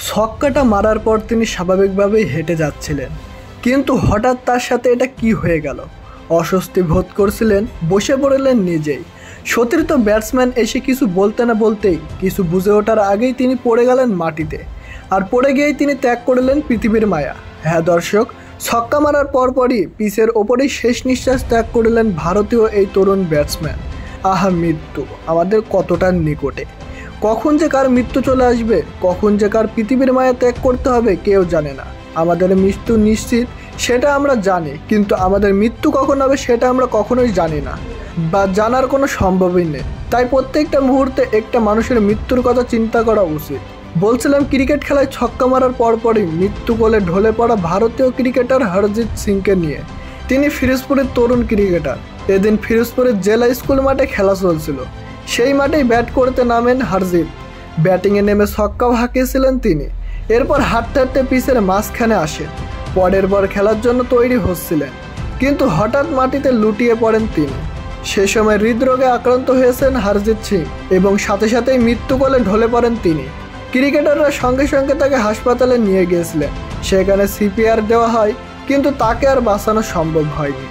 ছক্কাটা মারার পর তিনি স্বাভাবিকভাবেই হেঁটে যাচ্ছিলেন, কিন্তু হঠাৎ তার সাথে এটা কি হয়ে গেল। অস্বস্তি বোধ করছিলেন, বসে পড়লেন নিজেই। সতীর্থ ব্যাটসম্যান এসে কিছু বলতে না বলতেই, কিছু বুঝে ওঠার আগেই তিনি পড়ে গেলেন মাটিতে। আর পড়ে গিয়েই তিনি ত্যাগ করলেন পৃথিবীর মায়া। হ্যাঁ দর্শক, ছক্কা মারার পরপরই পিচের ওপরেই শেষ নিঃশ্বাস ত্যাগ করলেন ভারতীয় এই তরুণ ব্যাটসম্যান। আহা, মৃত্যু আমাদের কতটা নিকটে। কখন যে কার মৃত্যু চলে আসবে, কখন যে কার পৃথিবীর মায়া ত্যাগ করতে হবে কেউ জানে না। আমাদের মৃত্যু নিশ্চিত সেটা আমরা জানি, কিন্তু আমাদের মৃত্যু কখন হবে সেটা আমরা কখনোই জানি না, বা জানার কোনো সম্ভবই নেই। তাই প্রত্যেকটা মুহূর্তে একটা মানুষের মৃত্যুর কথা চিন্তা করা উচিত। বলছিলাম ক্রিকেট খেলায় ছক্কা মারার পরপরই মৃত্যু কোলে ঢলে পড়া ভারতীয় ক্রিকেটার হরজিৎ সিংকে নিয়ে। তিনি ফিরোজপুরের তরুণ ক্রিকেটার। এদিন ফিরোজপুরের জেলা স্কুল মাঠে খেলা চলছিল। সেই মাঠেই ব্যাট করতে নামেন হরজিৎ। ব্যাটিংয়ে নেমে ছক্কাও হাঁকিয়েছিলেন তিনি। এরপর হাঁটতে হাঁটতে পিচের মাঝখানে আসেন। পরের বার খেলার জন্য তৈরি হচ্ছিলেন, কিন্তু হঠাৎ মাটিতে লুটিয়ে পড়েন তিনি। সে সময় হৃদরোগে আক্রান্ত হয়েছেন হরজিৎ সিং এবং সাথে সাথেই মৃত্যু কোলে ঢলে পড়েন তিনি। ক্রিকেটাররা সঙ্গে সঙ্গে তাকে হাসপাতালে নিয়ে গিয়েছিলেন। সেখানে সিপিআর দেওয়া হয়, কিন্তু তাকে আর বাঁচানো সম্ভব হয়নি।